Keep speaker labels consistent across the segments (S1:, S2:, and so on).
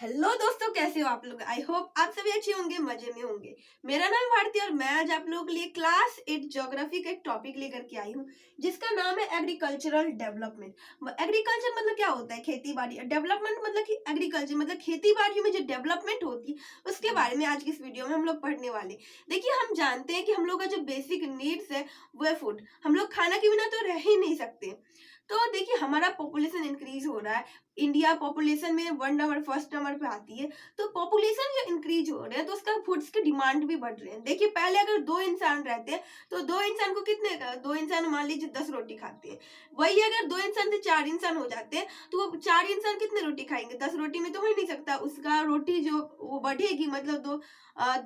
S1: Hello दोस्तों, कैसे हो आप लोग। आई होप आप सभी अच्छे होंगे, मजे में होंगे। मेरा नाम भारती और मैं आज आप लोगों के लिए क्लास 8 ज्योग्राफी का एक टॉपिक लेकर के आई हूँ जिसका नाम है एग्रीकल्चरल डेवलपमेंट। एग्रीकल्चर मतलब क्या होता है? खेती बाड़ी। डेवलपमेंट मतलब कि एग्रीकल्चर मतलब खेती बाड़ी में जो डेवलपमेंट होती है उसके बारे में आज की इस वीडियो में हम लोग पढ़ने वाले। देखिए, हम जानते हैं कि हम लोग का जो बेसिक नीड्स है वो है फूड। हम लोग खाना के बिना तो रह ही नहीं सकते। तो देखिए, हमारा पॉपुलेशन इंक्रीज हो रहा है। इंडिया पॉपुलेशन में फर्स्ट नंबर पे आती है। तो पॉपुलेशन जो इंक्रीज हो रहे हैं तो उसका फूड्स की डिमांड भी बढ़ रहे हैं। देखिए, पहले अगर 2 इंसान रहते हैं तो 2 इंसान को कितने का 2 इंसान मान लीजिए 10 रोटी खाते हैं। वही अगर 2 इंसान से 4 इंसान हो जाते हैं तो वो 4 इंसान कितने रोटी खाएंगे? 10 रोटी में तो हो ही नहीं सकता। उसका रोटी जो वो बढ़ेगी, मतलब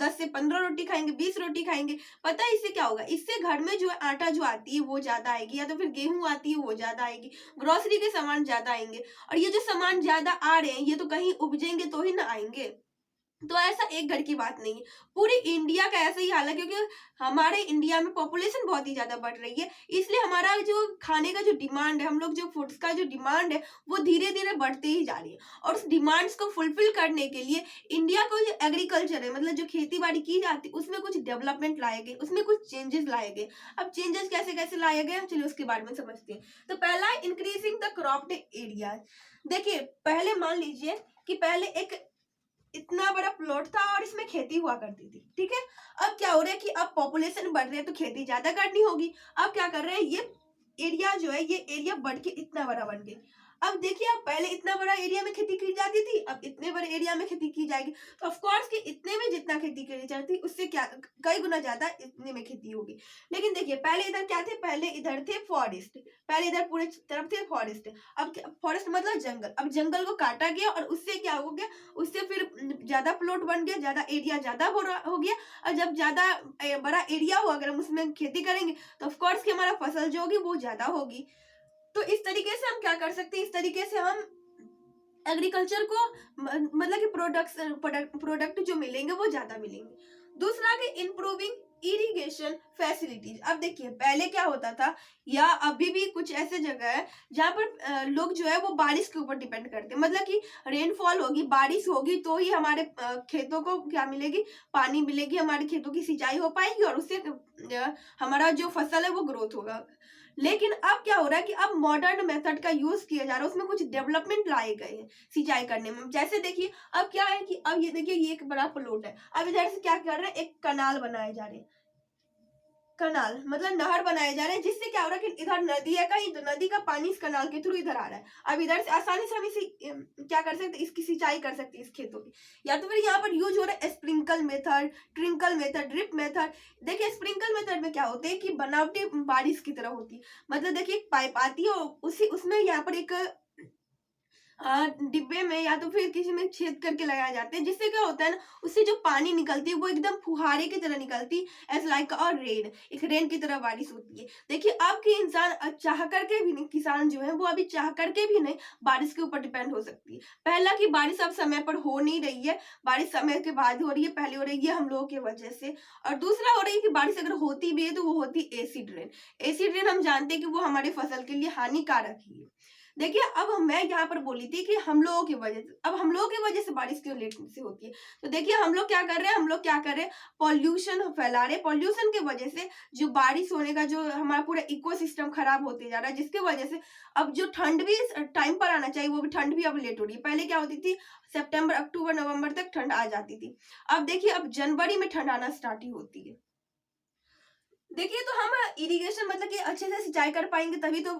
S1: 10 से 15 रोटी खाएंगे, 20 रोटी खाएंगे। पता है इससे क्या होगा? इससे घर में जो आटा जो आती है वो ज्यादा आएगी, या तो फिर गेहूं आती है वो ज्यादा आएगी, ग्रोसरी के सामान ज्यादा आएंगे। और ये जो सामान ज्यादा आ रहे हैं ये तो कहीं उपजेंगे तो ही ना आएंगे। तो ऐसा एक घर की बात नहीं है, पूरी इंडिया का ऐसा ही हाल है, क्योंकि हमारे इंडिया में पॉपुलेशन बहुत ही ज्यादा बढ़ रही है। इसलिए हमारा जो खाने का जो डिमांड है, हम लोग जो फूड्स का जो डिमांड है वो धीरे धीरे बढ़ते ही जा रही है। और उस डिमांड्स को फुलफिल करने के लिए इंडिया को जो एग्रीकल्चर है, मतलब जो खेती बाड़ी की जाती है, उसमें कुछ डेवलपमेंट लाए गए, उसमें कुछ चेंजेस लाए गए। अब चेंजेस कैसे कैसे लाए गए, चलिए उसके बारे में समझते हैं। तो पहला, इंक्रीजिंग द क्रॉप्ड एरिया। देखिए, पहले मान लीजिए कि पहले एक इतना बड़ा प्लॉट था और इसमें खेती हुआ करती थी, ठीक है। अब क्या हो रहा है कि अब पॉपुलेशन बढ़ रही है तो खेती ज्यादा करनी होगी। अब क्या कर रहे हैं, ये एरिया जो है ये एरिया बढ़ के इतना बड़ा बन गई। अब देखिए, अब पहले इतना बड़ा एरिया में खेती की जाती थी, अब इतने बड़े एरिया में खेती की जाएगी। तो ऑफ कोर्स कि इतने में जितना खेती की जाती उससे क्या कई गुना ज्यादा इतने में खेती होगी। लेकिन देखिए, पहले इधर क्या थे? पहले इधर थे फॉरेस्ट। पहले इधर पूरे तरफ थे फॉरेस्ट। अब फॉरेस्ट मतलब जंगल। अब जंगल को काटा गया और उससे क्या हो गया, उससे फिर ज्यादा प्लॉट बन गया, ज्यादा एरिया ज्यादा हो गया। और जब ज्यादा बड़ा एरिया हुआ, अगर हम उसमें खेती करेंगे तो ऑफ कोर्स कि हमारा फसल जो होगी वो ज्यादा होगी। तो इस तरीके से हम क्या कर सकते हैं, इस तरीके से हम एग्रीकल्चर को मतलब कि प्रोडक्ट जो मिलेंगे वो ज्यादा मिलेंगे। दूसरा कि इम्प्रूविंग इरिगेशन फैसिलिटीज। अब देखिए, पहले क्या होता था, या अभी भी कुछ ऐसे जगह है जहाँ पर लोग जो है वो बारिश के ऊपर डिपेंड करते हैं। मतलब कि रेनफॉल होगी, बारिश होगी तो ही हमारे खेतों को क्या मिलेगी, पानी मिलेगी, हमारे खेतों की सिंचाई हो पाएगी और उससे हमारा जो फसल है वो ग्रोथ होगा। लेकिन अब क्या हो रहा है कि अब मॉडर्न मेथड का यूज किया जा रहा है, उसमें कुछ डेवलपमेंट लाए गए हैं सिंचाई करने में। जैसे देखिए, अब क्या है कि अब ये देखिए, ये एक बड़ा प्लॉट है। अब इधर से क्या कर रहे हैं, एक कनाल बनाए जा रहे हैं। कनाल मतलब नहर बनाए जा रहे हैं, जिससे क्या हो रहा है कि इधर नदी है कहीं तो नदी का पानी इस कनाल के थ्रू इधर आ रहा है। अब इधर से आसानी से हम इसी क्या कर सकते हैं, इसकी सिंचाई कर सकते हैं इस खेतों की। या तो फिर यहाँ पर यूज हो रहा है sprinkle method, ट्रिंकल method, drip method. देखिए, स्प्रिंकल मेथड में क्या होते हैं कि बनावटी बारिश की तरह होती है। मतलब देखिए, एक पाइप आती है और उसी उसमें यहाँ पर एक डिब्बे में या तो फिर किसी में छेद करके लगाए जाते हैं, जिससे क्या होता है ना, उससे जो पानी निकलती है वो एकदम फुहारे की तरह निकलती है, एज लाइक और रेन, एक रेन की तरह बारिश होती है। देखिए, अब के इंसान चाह करके भी नहीं, किसान जो है वो अभी चाह करके भी नहीं बारिश के ऊपर डिपेंड हो सकती है। पहला कि बारिश अब समय पर हो नहीं रही है, बारिश समय के बाद हो रही है, पहले हो रही है हम लोगों की वजह से। और दूसरा हो रही है कि बारिश अगर होती भी है तो वो होती एसिड रेन। एसिड रेन हम जानते हैं कि वो हमारे फसल के लिए हानिकारक ही है। देखिए, अब मैं यहाँ पर बोली थी कि हम लोगों की वजह से, अब हम लोगों की वजह से बारिश क्यों लेट से होती है। तो देखिए, हम लोग क्या कर रहे हैं, हम लोग क्या कर रहे हैं, पॉल्यूशन फैला रहे हैं। पॉल्यूशन की वजह से जो बारिश होने का जो हमारा पूरा इकोसिस्टम खराब होते जा रहा है, जिसकी वजह से अब जो ठंड भी टाइम पर आना चाहिए वो भी ठंड भी अब लेट हो रही है। पहले क्या होती थी, सितंबर अक्टूबर नवंबर तक ठंड आ जाती थी। अब देखिए, अब जनवरी में ठंड आना स्टार्ट ही होती है। देखिए, तो हम इरिगेशन मतलब कि अच्छे से सिंचाई कर पाएंगे तभी तो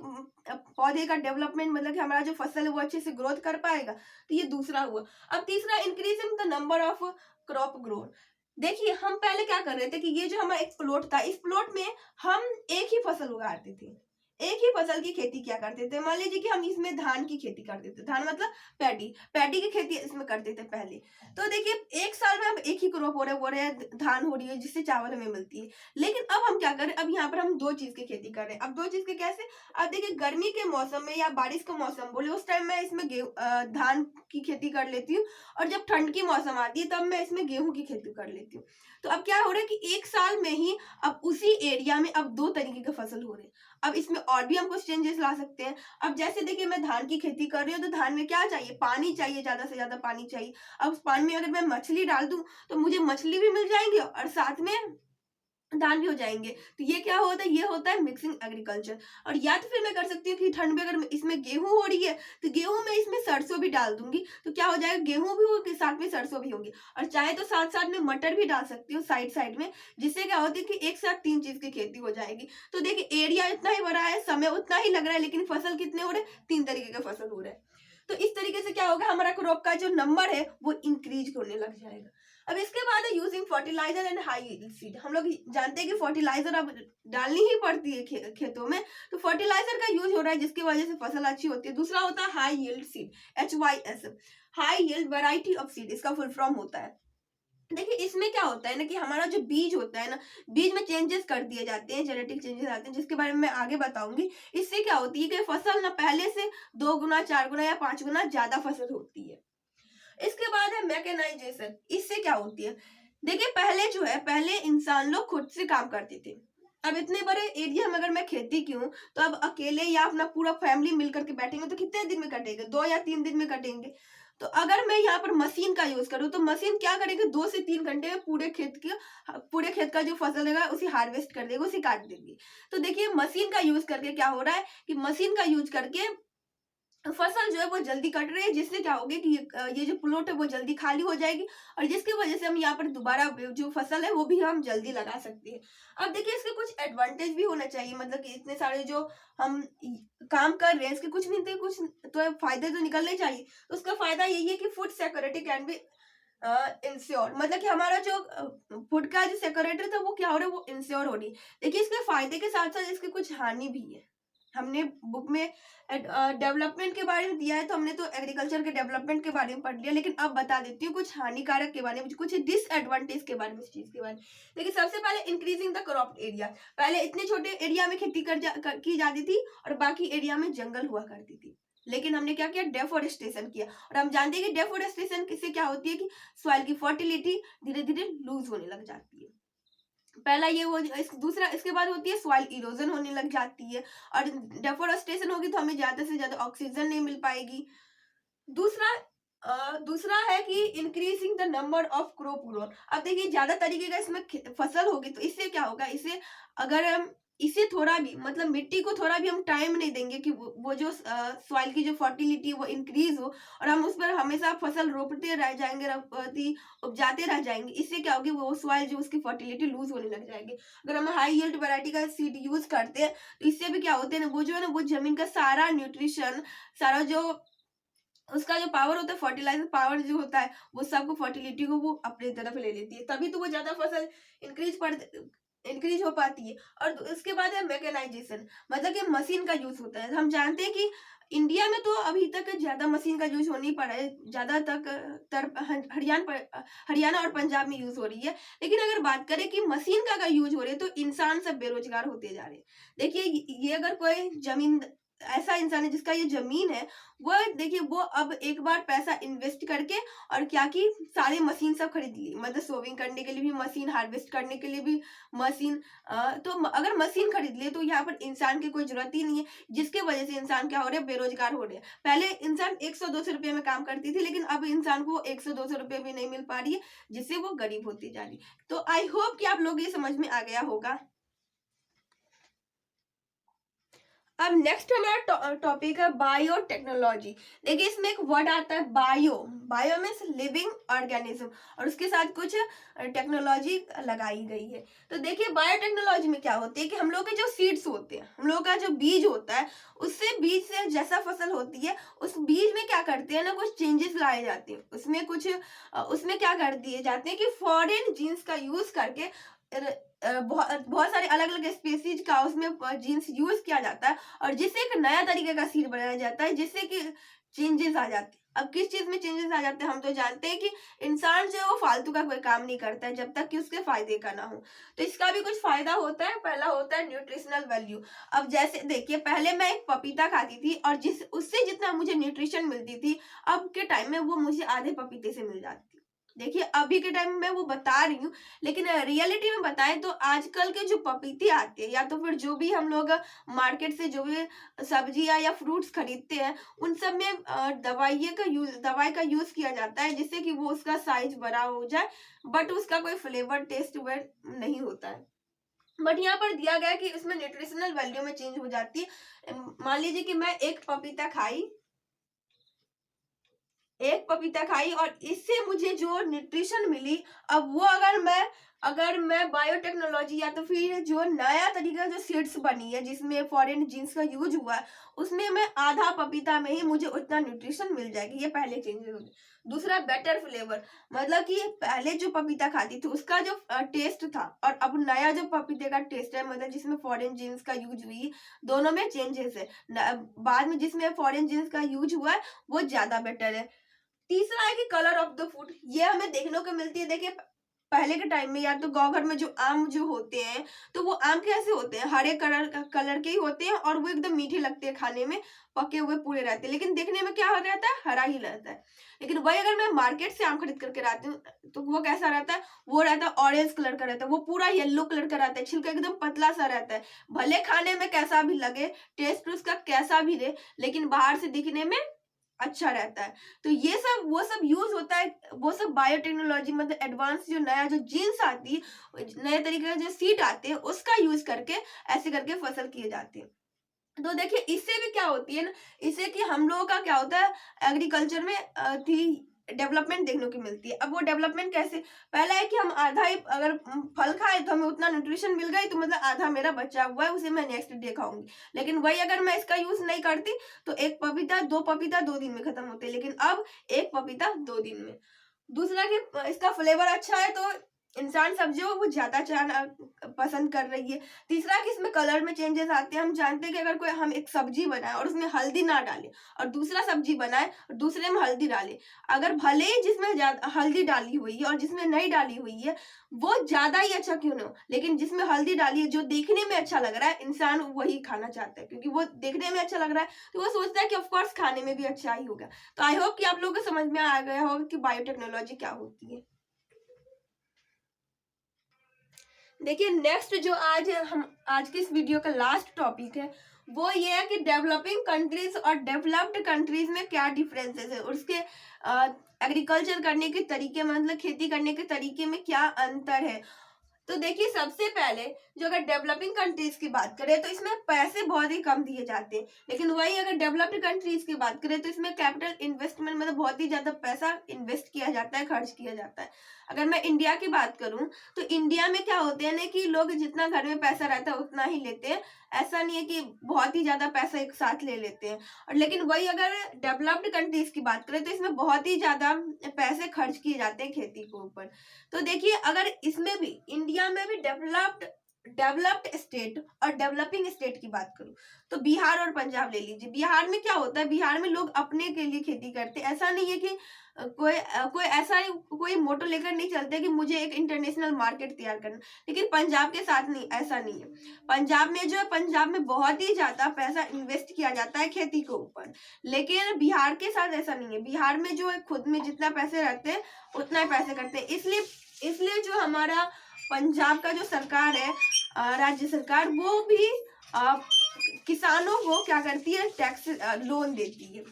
S1: पौधे का डेवलपमेंट, मतलब कि हमारा जो फसल है वो अच्छे से ग्रोथ कर पाएगा। तो ये दूसरा हुआ। अब तीसरा, increasing the number of crop grown. देखिए, हम पहले क्या कर रहे थे कि ये जो हमारा एक प्लॉट था, इस प्लॉट में हम एक ही फसल उगाते थे, एक ही फसल की खेती क्या करते थे। मान लीजिए कि हम इसमें धान की खेती करते थे, धान मतलब पैडी, पैडी की खेती इसमें करते थे पहले। तो देखिए, एक साल में हम एक ही क्रॉप हो रहे हैं, धान हो रही है जिससे चावल हमें मिलती है। लेकिन अब हम क्या करें, अब यहाँ पर हम दो चीज की खेती कर रहे हैं। अब दो चीज के कैसे, अब देखिए, गर्मी के मौसम में या बारिश का मौसम बोले उस टाइम मैं इसमें धान की खेती कर लेती हूँ, और जब ठंड की मौसम आती है तब मैं इसमें गेहूं की खेती कर लेती हूँ। तो अब क्या हो रहा है कि एक साल में ही अब उसी एरिया में अब दो तरीके के फसल हो रहे हैं। अब इसमें और भी हम कुछ चेंजेस ला सकते हैं। अब जैसे देखिए मैं धान की खेती कर रही हूँ, तो धान में क्या चाहिए, पानी चाहिए, ज्यादा से ज्यादा पानी चाहिए। अब उस पानी में अगर मैं मछली डाल दूं तो मुझे मछली भी मिल जाएंगी और साथ में धान भी हो जाएंगे। तो ये क्या होता है, ये होता है मिक्सिंग एग्रीकल्चर। और या तो फिर मैं कर सकती हूँ कि ठंड में अगर इसमें गेहूं हो रही है तो गेहूं में इसमें सरसों भी डाल दूंगी, तो क्या हो जाएगा, गेहूं भी होगी साथ में सरसों भी होगी। और चाहे तो साथ साथ में मटर भी डाल सकती हूँ साइड साइड में, जिससे क्या होता है कि एक साथ 3 चीज की खेती हो जाएगी। तो देखिए एरिया इतना ही बड़ा है, समय उतना ही लग रहा है, लेकिन फसल कितने हो रहे हैं, 3 तरीके के फसल हो रहे हैं। तो इस तरीके से क्या होगा, हमारा क्रॉप का जो नंबर है वो इंक्रीज होने लग जाएगा। अब इसके बाद है using fertiliser and high yield seed. हम लोग जानते हैं कि फर्टिलाइजर अब डालनी ही पड़ती है खेतों में, तो फर्टिलाइजर का यूज हो रहा है जिसकी वजह से फसल अच्छी होती है। दूसरा होता है high yield seed, HYS, high yield variety of seed, इसका फुल फॉर्म होता है। देखिए इसमें क्या होता है ना कि हमारा जो बीज होता है ना, बीज में चेंजेस कर दिए जाते हैं, जेनेटिक चेंजेस आते हैं, जिसके बारे में मैं आगे बताऊंगी। इससे क्या होती है कि फसल ना पहले से 2 गुना 4 गुना या 5 गुना ज्यादा फसल होती है। इसके बाद है मैकेनाइजेशन। इससे क्या होती है, देखिए पहले जो है, पहले इंसान लोग खुद से काम करते थे। अब इतने बड़े एरिया में अगर मैं खेती की हूँ, तो अब अकेले या अपना पूरा फैमिली मिलकर के बैठेंगे तो कितने दिन में कटेंगे, 2 या 3 दिन में कटेंगे। तो अगर मैं यहाँ पर मशीन का यूज करूँ तो मशीन क्या करेगी, 2 से 3 घंटे में पूरे खेत का जो फसल है उसे हार्वेस्ट कर देगी, उसे काट देगी। तो देखिए मशीन का यूज करके क्या हो रहा है कि मशीन का यूज करके फसल जो है वो जल्दी कट रही है, जिससे क्या होगी कि ये जो प्लॉट है वो जल्दी खाली हो जाएगी, और जिसकी वजह से हम यहाँ पर दोबारा जो फसल है वो भी हम जल्दी लगा सकते हैं। अब देखिए इसके कुछ एडवांटेज भी होना चाहिए, मतलब कि इतने सारे जो हम काम कर रहे हैं इसके कुछ नहीं, कुछ तो फायदे तो निकलने चाहिए। तो उसका फायदा यही है कि food security can be ensure, मतलब कि हमारा जो फूड का जो सिक्योरिटी था वो क्या हो रहा है, वो इंश्योर हो रही है। देखिए इसके फायदे के साथ साथ इसके कुछ हानि भी है। हमने बुक में डेवलपमेंट के बारे में दिया है, तो हमने तो एग्रीकल्चर के डेवलपमेंट के बारे में पढ़ लिया, लेकिन अब बता देती हूँ कुछ हानिकारक के बारे में, कुछ डिसएडवांटेज के बारे में, इस चीज के बारे में। देखिए सबसे पहले इंक्रीजिंग द क्रॉप एरिया। पहले इतने छोटे एरिया में खेती की जाती थी और बाकी एरिया में जंगल हुआ करती थी, लेकिन हमने क्या किया, डेफोरेस्टेशन किया। और हम जानते हैं कि डेफोरेस्टेशन से क्या होती है कि सॉइल की फर्टिलिटी धीरे धीरे लूज होने लग जाती है। पहला ये वो दूसरा, इसके बाद होती है सॉइल इरोजन होने लग जाती है, और डेफोरेस्टेशन होगी तो हमें ज्यादा से ज्यादा ऑक्सीजन नहीं मिल पाएगी। दूसरा है कि increasing the number of crop growth. अब देखिए ज्यादा तरीके का इसमें फसल होगी तो इससे क्या होगा, इससे अगर हम इसे थोड़ा भी, मतलब मिट्टी को थोड़ा भी हम टाइम नहीं देंगे कि वो जो सॉइल की जो फर्टिलिटी वो इंक्रीज हो, और हम उस पर हमेशा फसल रोपते रह जाएंगे, उपजाते रह जाएंगे, इससे क्या होगी, वो सॉइल जो उसकी फर्टिलिटी लूज होने लग जाएगी। अगर हम हाई यील्ड वैरायटी का सीड यूज करते हैं तो इससे भी क्या होते हैं ना, वो जो है ना वो जमीन का सारा न्यूट्रिशन, सारा जो उसका जो पावर होता है, फर्टिलाइजर पावर जो होता है, वो सबको फर्टिलिटी को वो अपने तरफ ले लेती है, तभी तो वो ज्यादा फसल इंक्रीज हो पाती है। और उसके बाद है मैकेनाइजेशन, मतलब कि मशीन का यूज होता है। हम जानते हैं कि इंडिया में तो अभी तक ज्यादा मशीन का यूज हो नहीं पड़ा है, ज्यादा तक हरियाणा और पंजाब में यूज हो रही है। लेकिन अगर बात करें कि मशीन का अगर यूज हो रही है तो इंसान सब बेरोजगार होते जा रहे हैं। देखिए ये अगर कोई जमीन, ऐसा इंसान है जिसका ये जमीन है, वो देखिए वो अब एक बार पैसा इन्वेस्ट करके और क्या की, सारे मशीन सब खरीद ली, मतलब सोविंग करने के लिए भी मशीन, हार्वेस्ट करने के लिए भी मशीन। तो अगर मशीन खरीद लिए तो यहाँ पर इंसान की कोई जरूरत ही नहीं है, जिसके वजह से इंसान क्या हो रहे हैं, बेरोजगार हो रहे हैं। पहले इंसान 100-200 रुपये में काम करती थी, लेकिन अब इंसान को 100-200 रुपये भी नहीं मिल पा रही है, जिससे वो गरीब होती जा रही है। तो आई होप कि आप लोग ये समझ में आ गया होगा। अब नेक्स्ट हमारा टॉपिक है बायोटेक्नोलॉजी। देखिए इसमें एक वर्ड आता है bio, bio means living organism, और उसके साथ कुछ टेक्नोलॉजी लगाई गई है। तो देखिए बायोटेक्नोलॉजी में क्या होती है कि हम लोग के जो सीड्स होते हैं, हम लोग का जो बीज होता है, उससे बीज से जैसा फसल होती है उस बीज में क्या करते हैं ना, कुछ चेंजेस लाए जाते हैं, उसमें क्या कर दिए जाते हैं कि फॉरेन जीन्स का यूज करके बहुत बहुत सारे अलग अलग स्पीसीज का उसमें जीन्स यूज किया जाता है, और जिससे एक नया तरीके का सीड बनाया जाता है, जिससे कि चेंजेस आ जाते हैं। अब किस चीज में चेंजेस आ जाते हैं, हम तो जानते हैं कि इंसान जो है वो फालतू का कोई काम नहीं करता है जब तक कि उसके फायदे का ना हो। तो इसका भी कुछ फायदा होता है। पहला होता है न्यूट्रिशनल वैल्यू। अब जैसे देखिए पहले मैं एक पपीता खाती थी और उससे जितना मुझे न्यूट्रिशन मिलती थी, अब के टाइम में वो मुझे आधे पपीते से मिल जाती है। देखिए अभी के टाइम में वो बता रही हूँ, लेकिन रियलिटी में बताएं तो आजकल के जो पपीते आते हैं या तो फिर जो भी हम लोग मार्केट से जो भी सब्जियां या फ्रूट्स खरीदते हैं, उन सब में दवाई का यूज किया जाता है, जिससे कि वो उसका साइज बड़ा हो जाए, बट उसका कोई फ्लेवर टेस्ट वेट नहीं होता है। बट यहाँ पर दिया गया है कि उसमें न्यूट्रिशनल वैल्यू में चेंज हो जाती है। मान लीजिए कि मैं एक पपीता खाई और इससे मुझे जो न्यूट्रिशन मिली, अब वो अगर मैं बायोटेक्नोलॉजी या तो फिर जो नया तरीका जो सीड्स बनी है जिसमें फॉरेन जीन्स का यूज हुआ है, उसमें मैं आधा पपीता में ही मुझे उतना न्यूट्रिशन मिल जाएगी। ये पहले चेंजेस होते। दूसरा, बेटर फ्लेवर, मतलब कि पहले जो पपीता खाती थी उसका जो टेस्ट था और अब नया जो पपीते का टेस्ट है, मतलब जिसमें फॉरेन जीन्स का यूज हुई, दोनों में चेंजेस है। बाद में जिसमें फॉरेन जीन्स का यूज हुआ है वो ज्यादा बेटर है। तीसरा है कि कलर ऑफ द फूड, ये हमें देखने को मिलती है। देखिए पहले के टाइम में या तो गांव घर में जो आम जो होते हैं, तो वो आम कैसे होते हैं, हरे कलर के ही होते हैं और वो एकदम मीठे लगते हैं खाने में, पके हुए पूरे रहते हैं, लेकिन देखने में क्या हो रहता है, हरा ही रहता है। लेकिन वही अगर मैं मार्केट से आम खरीद करके लाती हूँ तो वो कैसा रहता है, वो रहता है ऑरेंज कलर का रहता है, वो पूरा येलो कलर का रहता है, छिलका एकदम पतला सा रहता है। भले खाने में कैसा भी लगे, टेस्ट उसका कैसा भी रहे, लेकिन बाहर से दिखने में अच्छा रहता है। तो ये सब वो सब यूज होता है, वो सब बायोटेक्नोलॉजी, मतलब एडवांस जो नया जो जीन्स आती है, नए तरीके का जो सीड आते हैं, उसका यूज करके ऐसे करके फसल किए जाते हैं। तो देखिए इससे भी क्या होती है ना, इससे कि हम लोगों का क्या होता है, एग्रीकल्चर में थी डेवलपमेंट देखने को मिलती है। अब वो डेवलपमेंट कैसे, पहला है कि हम आधा ही अगर फल खाए तो हमें उतना न्यूट्रिशन मिल गई, तो मतलब आधा मेरा बचा हुआ है, उसे मैं नेक्स्ट डे खाऊंगी। लेकिन वही अगर मैं इसका यूज नहीं करती तो एक पपीता दो पपीता 2 दिन में खत्म होते, लेकिन अब एक पपीता 2 दिन में। दूसरा कि इसका फ्लेवर अच्छा है तो इंसान सब्जियों को ज्यादा चाहना पसंद कर रही है। तीसरा कि इसमें कलर में चेंजेस आते हैं। हम जानते हैं कि अगर कोई हम एक सब्जी बनाए और उसमें हल्दी ना डाले और दूसरा सब्जी बनाए और दूसरे में हल्दी डाले, अगर भले ही जिसमें ज्यादा हल्दी डाली हुई है और जिसमें नहीं डाली हुई है वो ज्यादा ही अच्छा क्यों ना हो, लेकिन जिसमें हल्दी डाली है जो देखने में अच्छा लग रहा है, इंसान वही खाना चाहता है, क्योंकि वो देखने में अच्छा लग रहा है तो वो सोचता है कि ऑफकोर्स खाने में भी अच्छा ही होगा। तो आई होप कि आप लोगों को समझ में आ गया होगा कि बायोटेक्नोलॉजी क्या होती है। देखिए नेक्स्ट जो आज के इस वीडियो का लास्ट टॉपिक है वो ये है कि डेवलपिंग कंट्रीज और डेवलप्ड कंट्रीज में क्या डिफरेंसेस है, और उसके एग्रीकल्चर करने के तरीके, मतलब खेती करने के तरीके में क्या अंतर है। तो देखिए सबसे पहले जो अगर डेवलपिंग कंट्रीज की बात करें तो इसमें पैसे बहुत ही कम दिए जाते हैं, लेकिन वही अगर डेवलप्ड कंट्रीज की बात करें तो इसमें कैपिटल इन्वेस्टमेंट, मतलब बहुत ही ज्यादा पैसा इन्वेस्ट किया जाता है, खर्च किया जाता है। अगर मैं इंडिया की बात करूं तो इंडिया में क्या होते हैं ना कि लोग जितना घर में पैसा रहता है उतना ही लेते हैं, ऐसा नहीं है कि बहुत ही ज्यादा पैसा एक साथ ले लेते हैं। और लेकिन वही अगर डेवलप्ड कंट्रीज की बात करें तो इसमें बहुत ही ज्यादा पैसे खर्च किए जाते हैं खेती के ऊपर। तो देखिए अगर इसमें भी इंडिया में भी डेवलप्ड स्टेट और डेवलपिंग स्टेट की बात करूं तो बिहार और पंजाब ले लीजिए। बिहार में क्या होता है, बिहार में लोग अपने के लिए खेती करते हैं, ऐसा नहीं है कि कोई ऐसा कोई मोटो लेकर नहीं चलते कि मुझे एक इंटरनेशनल मार्केट तैयार करना। लेकिन पंजाब के साथ नहीं, ऐसा नहीं है। पंजाब में जो है, पंजाब में बहुत ही ज्यादा पैसा इन्वेस्ट किया जाता है खेती के ऊपर, लेकिन बिहार के साथ ऐसा नहीं है। बिहार में जो है खुद में जितना पैसे रखते हैं उतना ही पैसे करते हैं। इसलिए जो हमारा पंजाब का जो सरकार है, राज्य सरकार, वो भी किसानों को क्या करती है, टैक्स लोन देती है।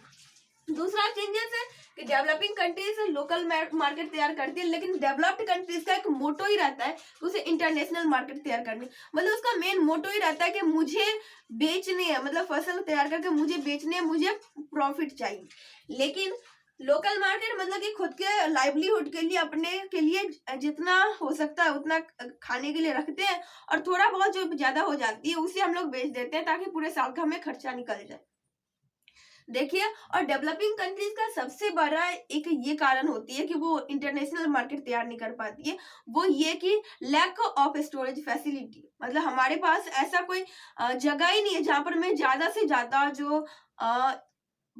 S1: दूसरा चेंजेस है कि डेवलपिंग कंट्रीज लोकल मार्केट तैयार करती है, लेकिन डेवलप्ड कंट्रीज का एक मोटो ही रहता है कि उसे इंटरनेशनल मार्केट तैयार करनी, मतलब उसका मेन मोटो ही रहता है कि मुझे बेचने है, मतलब फसल तैयार करके मुझे बेचने है, मुझे प्रॉफिट चाहिए। लेकिन लोकल मार्केट मतलब कि खुद के लाइवलीहुड के लिए, अपने के लिए जितना हो सकता है उतना खाने के लिए रखते हैं, और थोड़ा बहुत जो ज्यादा हो जाती है उसे हम लोग बेच देते हैं ताकि पूरे साल का हमें खर्चा निकल जाए। देखिए, और डेवलपिंग कंट्रीज का सबसे बड़ा एक ये कारण होती है कि वो इंटरनेशनल मार्केट तैयार नहीं कर पाती है, वो ये कि लैक ऑफ स्टोरेज फैसिलिटी, मतलब हमारे पास ऐसा कोई जगह ही नहीं है जहां पर मैं ज्यादा से ज्यादा जो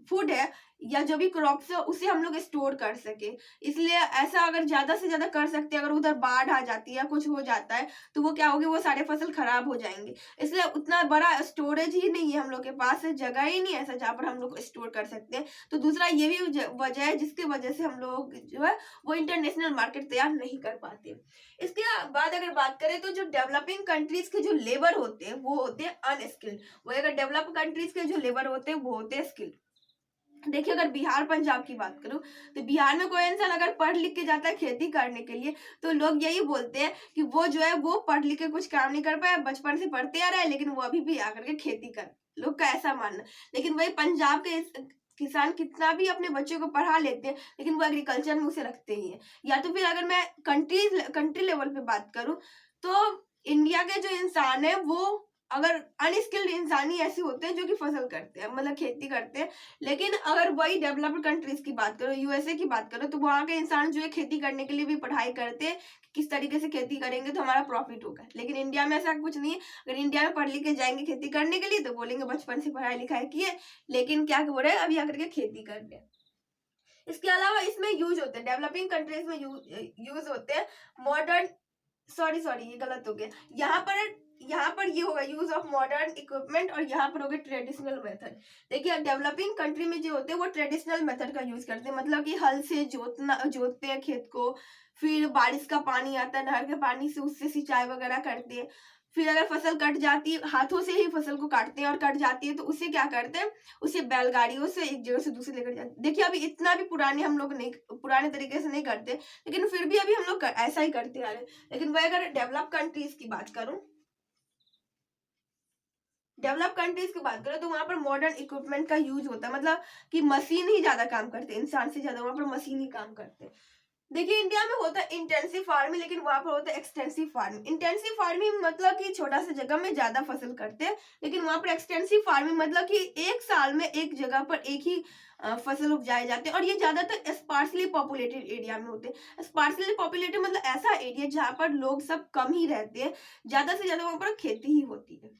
S1: फूड है या जो भी क्रॉप्स है उसे हम लोग स्टोर कर सके। इसलिए ऐसा अगर ज्यादा से ज्यादा कर सकते हैं, अगर उधर बाढ़ आ जाती है या कुछ हो जाता है तो वो क्या होगी, वो सारे फसल खराब हो जाएंगे। इसलिए उतना बड़ा स्टोरेज ही नहीं है हम लोग के पास, जगह ही नहीं है ऐसा जहाँ पर हम लोग स्टोर कर सकते हैं। तो दूसरा ये भी वजह है जिसकी वजह से हम लोग जो है वो इंटरनेशनल मार्केट तैयार नहीं कर पाते। इसके बाद अगर बात करें तो जो डेवलपिंग कंट्रीज के जो लेबर होते हैं वो होते हैं अनस्किल्ड, वो अगर डेवलप कंट्रीज के जो लेबर होते हैं वो होते हैं स्किल्ड। देखिए अगर बिहार पंजाब की बात करूं तो बिहार में कोई इंसान अगर पढ़ लिख के जाता है खेती करने के लिए तो लोग यही बोलते हैं कि वो जो है वो पढ़ लिख के कुछ काम नहीं कर पाया, बचपन से पढ़ते आ रहा है लेकिन वो अभी भी आकर के खेती कर, लोग का ऐसा मानना। लेकिन वही पंजाब के किसान कितना भी अपने बच्चों को पढ़ा लेते हैं लेकिन वो एग्रीकल्चर में उसे रखते ही है। या तो फिर अगर मैं कंट्री लेवल पे बात करूं तो इंडिया के जो इंसान है वो अगर अनस्किल्ड इंसान ही ऐसे होते हैं जो कि फसल करते हैं, मतलब खेती करते हैं। लेकिन अगर वही डेवलप्ड कंट्रीज की बात करो, यूएसए की बात करो, तो वहां के इंसान जो है खेती करने के लिए भी पढ़ाई करते हैं कि किस तरीके से खेती करेंगे तो हमारा प्रॉफिट होगा। लेकिन इंडिया में ऐसा कुछ नहीं है। अगर इंडिया में पढ़ लिख के जाएंगे खेती करने के लिए तो बोलेंगे बचपन से पढ़ाई लिखाई किए, लेकिन क्या बोल रहे हैं अभी आकर के खेती कर रहे हैं। इसके अलावा इसमें यूज होते हैं, डेवलपिंग कंट्रीज में यूज होते हैं मॉडर्न, सॉरी ये गलत हो गया, यहाँ पर ये होगा यूज ऑफ मॉडर्न इक्विपमेंट और यहाँ पर होगा ट्रेडिशनल मेथड। देखिए डेवलपिंग कंट्री में जो होते हैं वो ट्रेडिशनल मेथड का यूज करते हैं, मतलब कि हल से जोतते हैं खेत को, फिर बारिश का पानी आता है नहर के पानी से उससे सिंचाई वगैरह करते हैं। फिर अगर फसल कट जाती है, हाथों से ही फसल को काटते हैं और कट जाती है तो उसे क्या करते हैं, उसे बैलगाड़ियों से एक जगह से दूसरी लेकर जाते हैं। देखिए अभी इतना भी पुराने हम लोग नहीं, पुराने तरीके से नहीं करते, लेकिन फिर भी अभी हम लोग ऐसा ही करते आ रहे हैं। लेकिन वही अगर डेवलप कंट्रीज की बात करूं, डेवलप कंट्रीज की बात करें तो वहां पर मॉडर्न इक्विपमेंट का यूज होता है, मतलब कि मशीन ही ज्यादा काम करते हैं, इंसान से ज्यादा वहां पर मशीन ही काम करते हैं। देखिए इंडिया में होता है इंटेंसिव फार्मिंग, लेकिन वहां पर होता है एक्सटेंसिव फार्मिंग। इंटेंसिव फार्मिंग मतलब कि छोटा सा जगह में ज्यादा फसल करते हैं, लेकिन वहां पर एक्सटेंसिव फार्मिंग मतलब कि एक साल में एक जगह पर एक ही फसल उपजाए जाते हैं, और ये ज्यादातर स्पार्सली पॉपुलेटेड एरिया में होते हैं। स्पार्सली पॉपुलेटेड मतलब ऐसा एरिया जहाँ पर लोग सब कम ही रहते हैं, ज्यादा से ज्यादा वहां पर खेती ही होती है।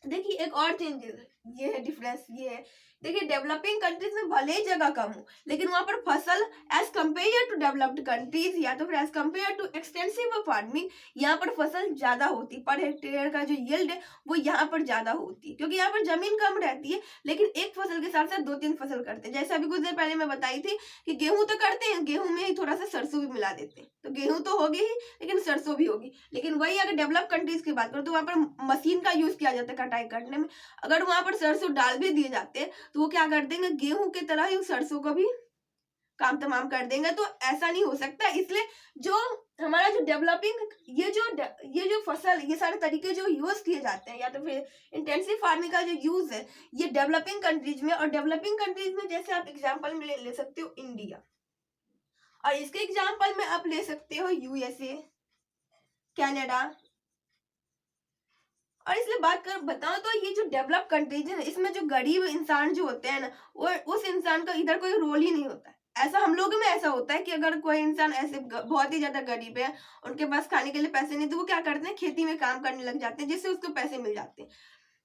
S1: देखिए एक और चेंज ये है, डिफरेंस ये है, देखिए डेवलपिंग कंट्रीज में भले ही जगह कम हो लेकिन वहां पर फसल as compare to developed countries या तो फिर as compare to extensive farming यहाँ पर फसल ज्यादा होती, पर हेक्टेयर का जो यील्ड है वो यहाँ पर ज्यादा होती है, क्योंकि यहाँ पर जमीन कम रहती है लेकिन एक फसल के साथ साथ दो तीन फसल करते हैं। जैसे अभी कुछ देर पहले मैं बताई थी कि गेहूं तो करते हैं, गेहूं में ही थोड़ा सा सरसों भी मिला देते हैं, तो गेहूं तो होगी ही लेकिन सरसों भी होगी। लेकिन वही अगर डेवलप कंट्रीज की बात करो तो वहां पर मशीन का यूज किया जाता है कटाई करने में। अगर वहां पर सरसों डाल भी दिए जाते हैं तो वो क्या कर देंगे, गेहूं की तरह ही सरसों को भी काम तमाम कर देंगे, तो ऐसा नहीं हो सकता। इसलिए जो हमारा जो डेवलपिंग ये जो फसल, ये सारे तरीके जो यूज किए जाते हैं या तो फिर इंटेंसिव फार्मिंग का जो यूज है ये डेवलपिंग कंट्रीज में, और डेवलपिंग कंट्रीज में जैसे आप एग्जांपल में ले सकते हो इंडिया, और इसके एग्जांपल में आप ले सकते हो यूएसए, कनाडा। और इसलिए बात कर बताओ तो ये जो डेवलप कंट्रीज है इसमें जो गरीब इंसान जो होते हैं ना, वो उस इंसान का इधर कोई रोल ही नहीं होता है। ऐसा हम लोगों में ऐसा होता है कि अगर कोई इंसान ऐसे बहुत ही ज्यादा गरीब है, उनके पास खाने के लिए पैसे नहीं, तो वो क्या करते हैं, खेती में काम करने लग जाते हैं जिससे उसको पैसे मिल जाते हैं।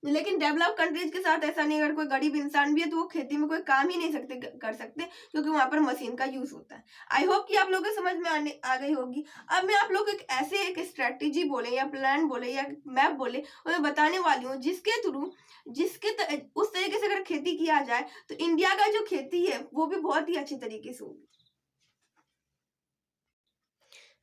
S1: लेकिन डेवलप कंट्रीज के साथ ऐसा नहीं, अगर कोई गरीब इंसान भी है तो वो खेती में कोई काम ही नहीं कर सकते, क्योंकि वहां पर मशीन का यूज होता है। आई होप कि आप लोगों को समझ में आ गई होगी। अब मैं आप लोग एक स्ट्रेटेजी बोले या प्लान बोले या मैप बोले और मैं बताने वाली हूँ जिसके थ्रू उस तरीके से अगर खेती किया जाए तो इंडिया का जो खेती है वो भी बहुत ही अच्छे तरीके से होगी।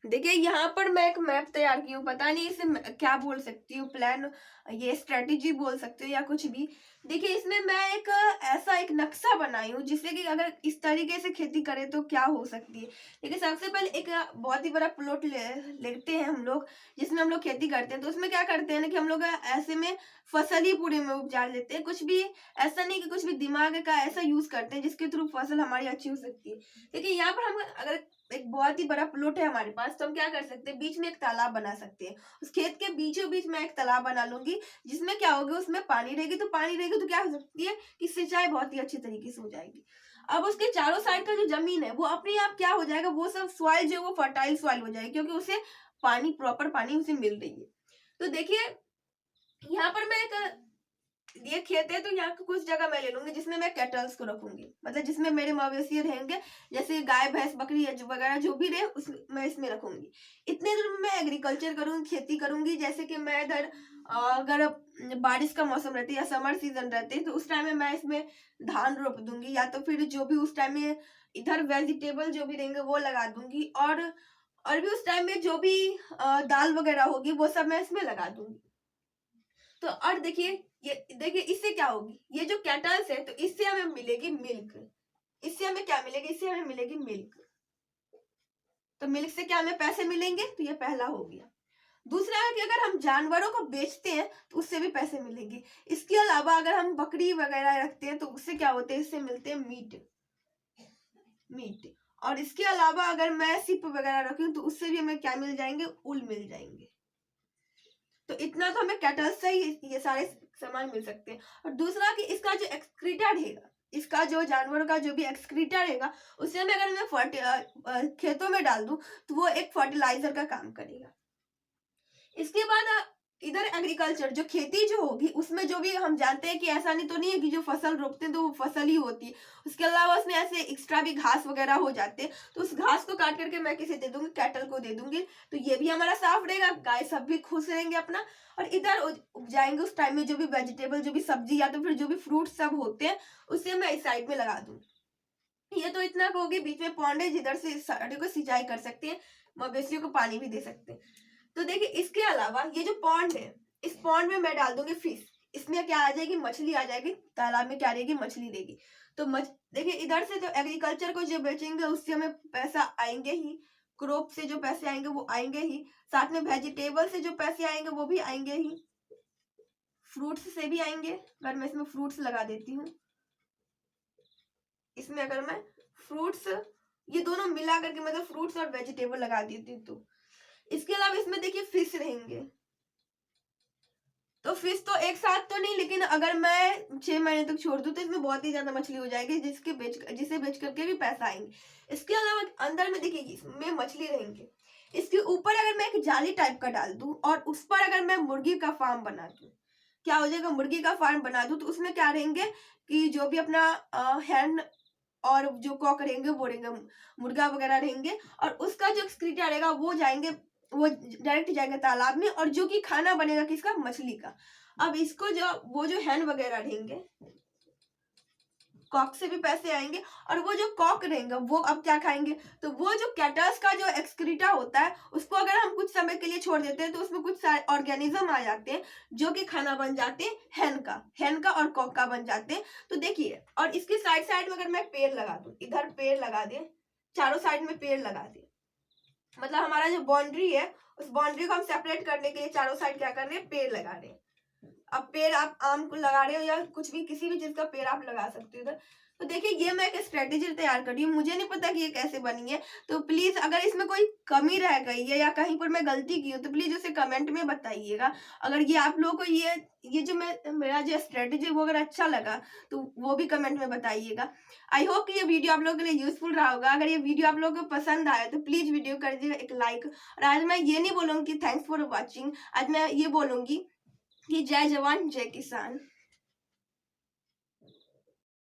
S1: देखिए यहाँ पर मैं एक मैप तैयार की हूँ, पता नहीं इसे क्या बोल सकती हूँ, प्लान, ये स्ट्रेटेजी बोल सकते हो या कुछ भी। देखिए इसमें मैं ऐसा एक नक्शा बनाई हूँ जिससे कि अगर इस तरीके से खेती करें तो क्या हो सकती है। देखिए सबसे पहले एक बहुत ही बड़ा प्लॉट लेते हैं हम लोग जिसमें हम लोग खेती करते हैं, तो उसमें क्या करते हैं ना कि हम लोग ऐसे में फसल ही पूरे में उपजा लेते हैं, कुछ भी ऐसा नहीं कि कुछ भी दिमाग का ऐसा यूज करते हैं जिसके थ्रू फसल हमारी अच्छी हो सकती है। देखिए यहाँ पर हम अगर एक बहुत ही बड़ा प्लॉट है हमारे पास, तो हम क्या कर सकते हैं, बीच में एक तालाब बना सकते हैं। उस खेत के बीचों बीच में एक तालाब बना लूंगी जिसमें क्या होगा, उसमें पानी रहेगी, तो पानी रहेगी तो क्या हो सकती है कि सिंचाई बहुत ही अच्छी तरीके से हो जाएगी। अब उसके चारों साइड का जो जमीन है वो अपने आप क्या हो जाएगा, वो सब सॉइल जो वो फर्टाइल सॉइल हो जाएगी, क्योंकि उसे पानी, प्रॉपर पानी उसे मिल रही है। तो देखिए यहाँ पर मैं एक ये खेत है तो यहाँ की कुछ जगह मैं ले लूंगी जिसमें मैं कैटल्स को रखूंगी, मतलब जिसमें मेरे मवेशी रहेंगे, जैसे गाय भैंस बकरी वगैरह जो भी रहे उस मैं इसमें रखूंगी। इतने दिन में मैं एग्रीकल्चर करूंगी, खेती करूंगी। जैसे कि मैं इधर अगर बारिश का मौसम रहती है या समर सीजन रहते हैं तो उस टाइम में मैं इसमें धान रोप दूंगी, या तो फिर जो भी उस टाइम में इधर वेजिटेबल जो भी रहेंगे वो लगा दूंगी, और भी उस टाइम में जो भी दाल वगैरह होगी वो सब मैं इसमें लगा दूंगी। तो और देखिए, ये देखिए इससे क्या होगी, ये जो कैटल्स है तो इससे हमें मिलेगी मिल्क। इससे हमें क्या मिलेगी, इससे हमें मिलेगी मिल्क। तो मिल्क से क्या हमें पैसे मिलेंगे, तो ये पहला हो गया। दूसरा है कि अगर हम जानवरों को बेचते हैं तो उससे भी पैसे मिलेंगे। इसके अलावा अगर हम बकरी वगैरह रखते हैं तो उससे क्या होते हैं, इससे मिलते हैं मीट। और इसके अलावा अगर मैं सिप वगैरह रखूं तो उससे भी हमें क्या मिल जाएंगे, ऊल मिल जाएंगे। तो इतना तो हमें कैटल से ही ये सारे सामान मिल सकते हैं। और दूसरा कि इसका जो एक्सक्रीटा रहेगा, इसका जो जानवरों का जो भी एक्सक्रीटा रहेगा उसे में अगर मैं खेतों में डाल दूं तो वो एक फर्टिलाइजर का काम करेगा। इसके बाद इधर एग्रीकल्चर जो खेती जो होगी उसमें जो भी हम जानते हैं कि ऐसा नहीं तो नहीं है कि जो फसल रोपते हैं तो वो फसल ही होती है, उसके अलावा उसमें ऐसे एक्स्ट्रा भी घास वगैरह हो जाते हैं, तो उस घास को काट करके मैं किसे दे दूंगी, कैटल को दे दूंगी। तो ये भी हमारा साफ रहेगा, गाय सब भी खुश रहेंगे अपना। और इधर उग जाएंगे उस टाइम में जो भी वेजिटेबल जो भी सब्जी या तो फिर जो भी फ्रूट सब होते हैं उसे मैं इस साइड में लगा दूंगी। ये तो इतना होगी, बीच में पॉन्ड है जिधर से सारे को सिंचाई कर सकते हैं, मवेशियों को पानी भी दे सकते हैं। तो देखिए इसके अलावा ये जो पॉन्ड है, इस पॉन्ड में मैं डाल दूंगी फिश। इसमें क्या आ जाएगी, मछली आ जाएगी, तालाब में क्या रहेगी, मछली रहेगी। तो देखिए इधर से जो एग्रीकल्चर को जो बेचेंगे उससे हमें पैसा आएंगे ही, क्रॉप से जो पैसे आएंगे वो आएंगे ही, साथ में वेजिटेबल से जो पैसे आएंगे वो भी आएंगे ही, फ्रूट्स से भी आएंगे। अगर मैं इसमें फ्रूट्स लगा देती हूँ, इसमें अगर मैं फ्रूट्स ये दोनों मिला करके मतलब फ्रूट्स और वेजिटेबल लगा देती हूँ तो इसके अलावा इसमें देखिए फिश रहेंगे। तो फिश तो एक साथ तो नहीं, लेकिन अगर मैं 6 महीने तक छोड़ दूं तो इसमें बहुत ही ज्यादा मछली हो जाएगी जिसे बेच करके भी पैसा आएंगे। इसके अलावा अंदर में देखिए इसमें मछली रहेंगे। इसके ऊपर अगर मैं एक जाली टाइप का डाल दूं और उस पर अगर मैं मुर्गी का फार्म बना दूं, क्या हो जाएगा, मुर्गी का फार्म बना दूं तो उसमें क्या रहेंगे कि जो भी अपना हैन और जो कॉक रहेंगे वो रहेंगे, मुर्गा वगैरह रहेंगे, और उसका जो एक्सक्रीटा रहेगा वो डायरेक्ट जाएंगे तालाब में, और जो कि खाना बनेगा किसका, मछली का। अब इसको वो जो हैन वगैरह रहेंगे, कॉक से भी पैसे आएंगे, और वो जो कॉक रहेंगे वो अब क्या खाएंगे, तो वो जो कैटल्स का जो एक्सक्रीटा होता है उसको अगर हम कुछ समय के लिए छोड़ देते हैं तो उसमें कुछ ऑर्गेनिज्म आ जाते हैं जो कि खाना बन जाते हैं हैन का और कॉक का बन जाते हैं। तो देखिए, और इसके साइड साइड में अगर मैं पेड़ लगा दूं, इधर पेड़ लगा दे, चारों साइड में पेड़ लगा दे, मतलब हमारा जो बाउंड्री है उस बाउंड्री को हम सेपरेट करने के लिए चारों साइड क्या कर रहे हैं, पेड़ लगा रहे हैं। अब पेड़ आप आम को लगा रहे हो या कुछ भी किसी भी चीज का पेड़ आप लगा सकते हो इधर। तो देखिए ये मैं एक स्ट्रेटेजी तैयार कर रही हूँ, मुझे नहीं पता कि ये कैसे बनी है, तो प्लीज अगर इसमें कोई कमी रह गई है या कहीं पर मैं गलती की हूँ तो प्लीज उसे कमेंट में बताइएगा। अगर ये आप लोगों को ये जो मेरा जो स्ट्रेटेजी वो अगर अच्छा लगा तो वो भी कमेंट में बताइएगा। आई होप कि ये वीडियो आप लोगों के लिए यूजफुल रहा होगा। अगर ये वीडियो आप लोगों को पसंद आया तो प्लीज वीडियो कर दीजिएगा एक लाइक। और आज मैं ये नहीं बोलूंगी थैंक्स फॉर वॉचिंग, आज मैं ये बोलूंगी कि जय जवान जय किसान।